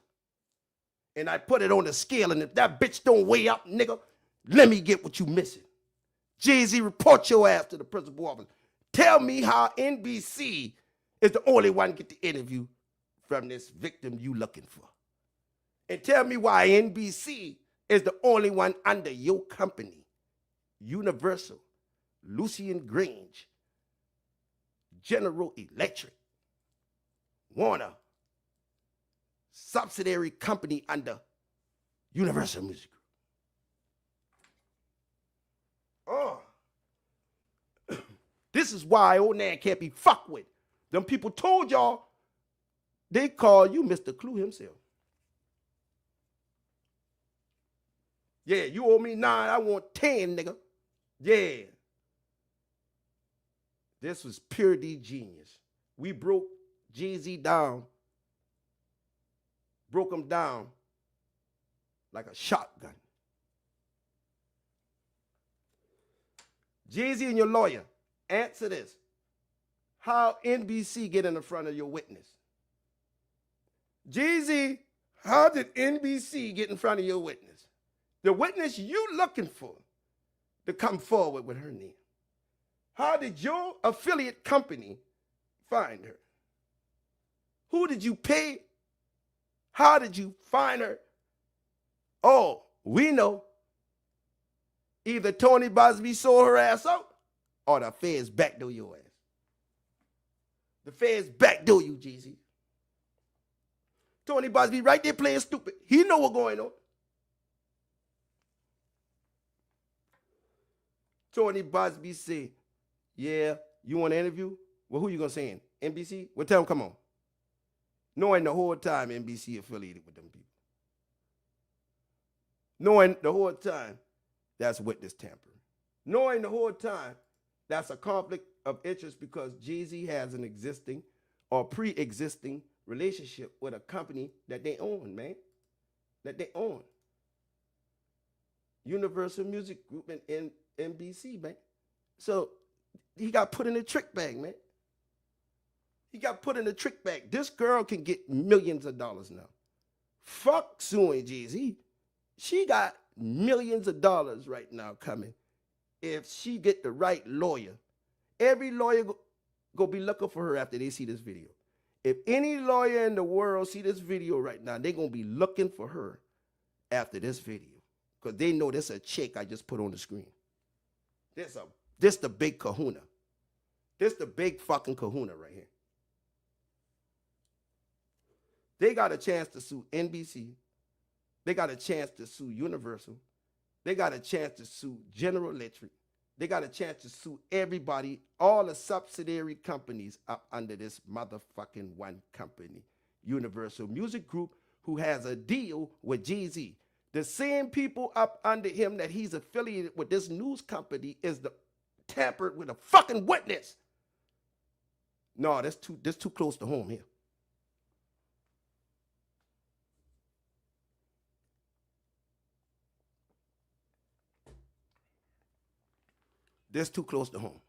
And I put it on the scale, and if that bitch don't weigh up, nigga, let me get what you missing. Jay-Z, report your ass to the principal office. Tell me how NBC is the only one to get the interview from this victim you looking for. And tell me why NBC is the only one under your company. Universal, Lucian Grange, General Electric, Warner, subsidiary company under Universal Music Group. Oh. This is why Onan can't be fucked with. Them people told y'all they call you Mr. Clue himself. Yeah, you owe me 9, I want 10, nigga. Yeah. This was pure D genius. We broke Jay-Z down, broke him down like a shotgun. Jay-Z and your lawyer, answer this. How NBC get in the front of your witness? Jay-Z, how did NBC get in front of your witness? The witness you looking for to come forward with her name. How did your affiliate company find her? Who did you pay? How did you find her? Oh, we know. Either tonybuzbee sold her ass out or the feds backdoor your ass. The feds backdoor you, Jay-Z. Tonybuzbee right there playing stupid. He know what's going on. Tonybuzbee say, yeah, you want an interview? Well, who you going to say in? NBC? Well, tell them, come on. Knowing the whole time NBC affiliated with them people. Knowing the whole time that's witness tampering. Knowing the whole time that's a conflict of interest because Jay-Z has an existing or pre-existing relationship with a company that they own, man. That they own. Universal Music Group and NBC, man. So he got put in a trick bag, man. He got put in a trick bag. This girl can get millions of dollars now. Fuck suing Jay-Z. She got millions of dollars right now coming if she get the right lawyer. Every lawyer go be looking for her after they see this video. If any lawyer in the world see this video right now, they're going to be looking for her after this video because they know this a chick I just put on the screen. This the big kahuna. This the big fucking kahuna right here. They got a chance to sue NBC. They got a chance to sue Universal. They got a chance to sue General Electric. They got a chance to sue everybody, all the subsidiary companies up under this motherfucking one company, Universal Music Group, who has a deal with jayz. The same people up under him that he's affiliated with this news company is the tampered with a fucking witness. No, that's too close to home here. This too close to home.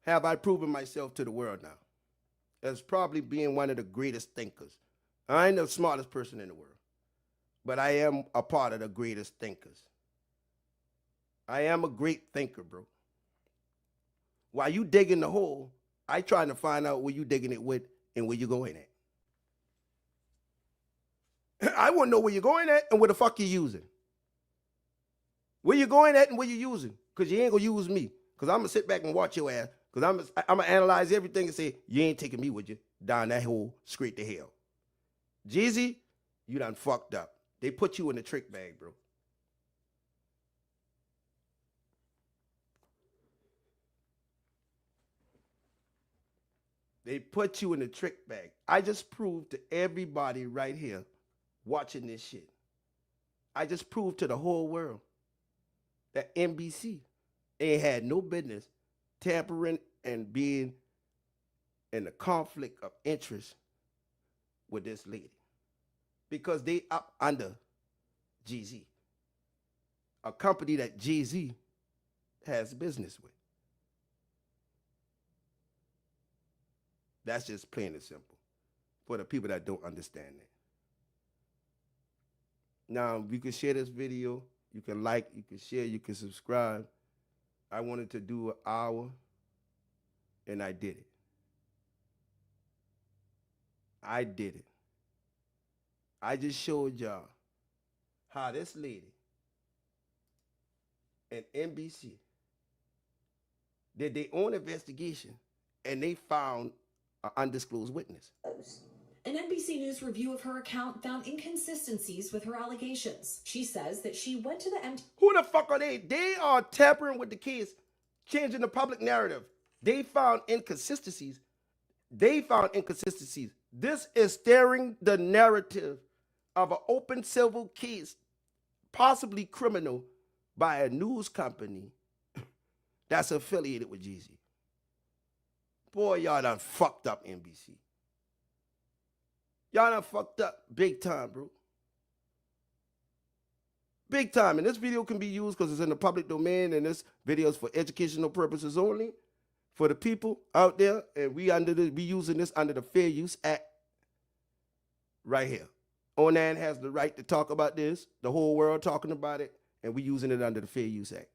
Have I proven myself to the world now as probably being one of the greatest thinkers? I ain't the smartest person in the world, but I am a part of the greatest thinkers. I am a great thinker, bro. While you digging the hole, I trying to find out where you digging it with and where you going at. I want to know where you're going at and where the fuck you're using. Where you going at and where you using, because you ain't going to use me, because I'm going to sit back and watch your ass, because I'm going to analyze everything and say, you ain't taking me with you down that hole straight to hell. jayz, you done fucked up. They put you in the trick bag, bro. They put you in the trick bag. I just proved to everybody right here watching this shit. I just proved to the whole world that NBC ain't had no business tampering and being in a conflict of interest with this lady, because they up under jayz, a company that jayz has business with. That's just plain and simple for the people that don't understand that. Now, you can share this video. You can like, you can share, you can subscribe. I wanted to do an hour, and I did it. I did it. I just showed y'all how this lady and NBC did their own investigation, and they found an undisclosed witness. An NBC News review of her account found inconsistencies with her allegations. She says that she went to the Who the fuck are they? They are tampering with the case, changing the public narrative. They found inconsistencies. This is steering the narrative of an open civil case, possibly criminal, by a news company that's affiliated with jayz. Boy, y'all done fucked up, NBC. Y'all done fucked up big time, bro. Big time. And this video can be used because it's in the public domain, and this video is for educational purposes only for the people out there. And we using this under the Fair Use Act right here. Onan has the right to talk about this. The whole world talking about it, and we using it under the Fair Use Act.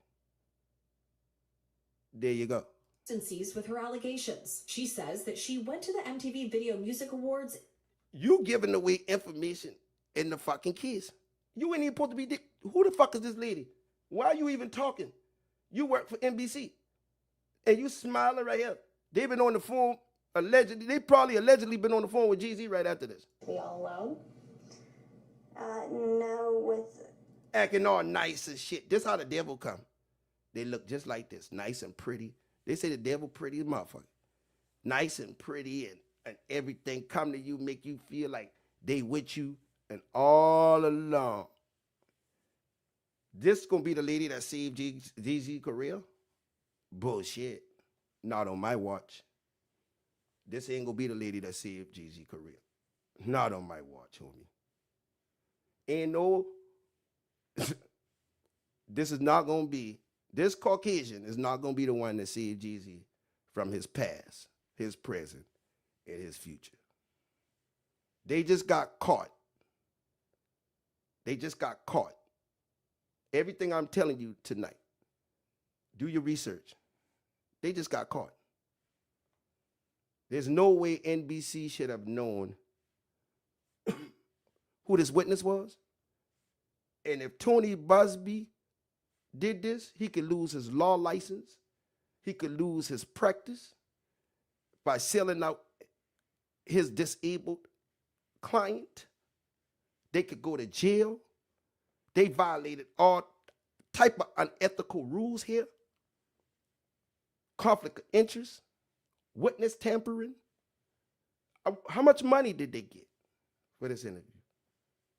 There you go. inconsistencies with her allegations. She says that she went to the MTV Video Music Awards. You giving away information in the fucking case. You ain't even supposed to be. Who the fuck is this lady? Why are you even talking? You work for NBC, and you smiling right here. They've been on the phone allegedly. They probably allegedly been on the phone with jayz right after this. We all alone? No, with... Acting all nice and shit. This how the devil come. They look just like this, nice and pretty. They say the devil pretty as motherfucker. Nice and pretty and everything come to you, make you feel like they with you and all along. This gonna be the lady that saved jayz career? Bullshit. Not on my watch. This ain't gonna be the lady that saved jayz career. Not on my watch, homie. Ain't no, this is not gonna be, this Caucasian is not gonna be the one that saved jayz from his past, his present, and his future. They just got caught. They just got caught. Everything I'm telling you tonight, do your research. They just got caught. There's no way NBC should have known who this witness was. And if tonybuzbee did this, he could lose his law license. He could lose his practice by selling out his disabled client. They could go to jail. They violated all type of unethical rules here. Conflict of interest, witness tampering. How much money did they get for this interview?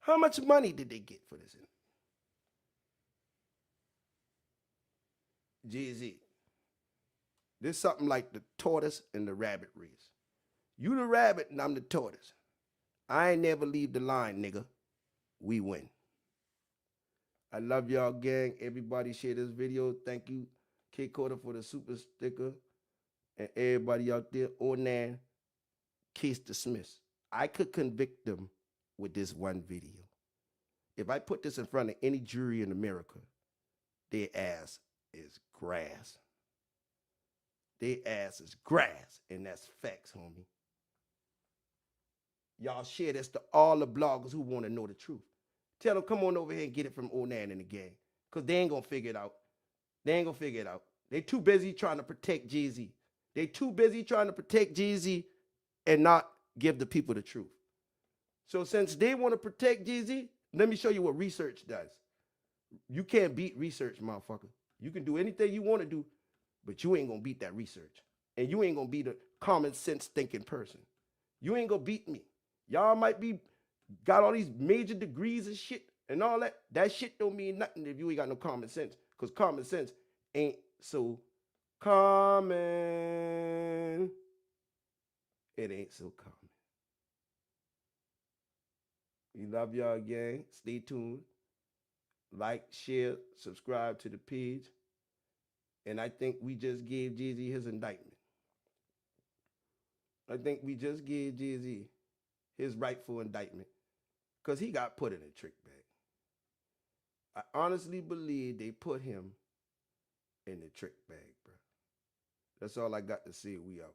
How much money did they get for this interview? jayz, this is something like the tortoise and the rabbit race. You the rabbit and I'm the tortoise. I ain't never leave the line, nigga. We win. I love y'all, gang. Everybody share this video. Thank you, K Carter, for the super sticker. And everybody out there, Onan, case dismissed. I could convict them with this one video. If I put this in front of any jury in America, their ass is grass. Their ass is grass, and that's facts, homie. Y'all share this to all the bloggers who want to know the truth. Tell them, come on over here and get it from Onan and the gang, because they ain't going to figure it out. They ain't going to figure it out. They too busy trying to protect jayz. They too busy trying to protect jayz and not give the people the truth. So since they want to protect jayz, let me show you what research does. You can't beat research, motherfucker. You can do anything you want to do, but you ain't going to beat that research. And you ain't going to beat a common sense thinking person. You ain't going to beat me. Y'all might be got all these major degrees and shit and all that. That shit don't mean nothing if you ain't got no common sense, because common sense ain't so common. It ain't so common. We love y'all, gang. Stay tuned. Like, share, subscribe to the page. And I think we just gave jayz his indictment. I think we just gave jayz his rightful indictment, because he got put in a trick bag. I honestly believe they put him in the trick bag, bro. That's all I got to say. We out.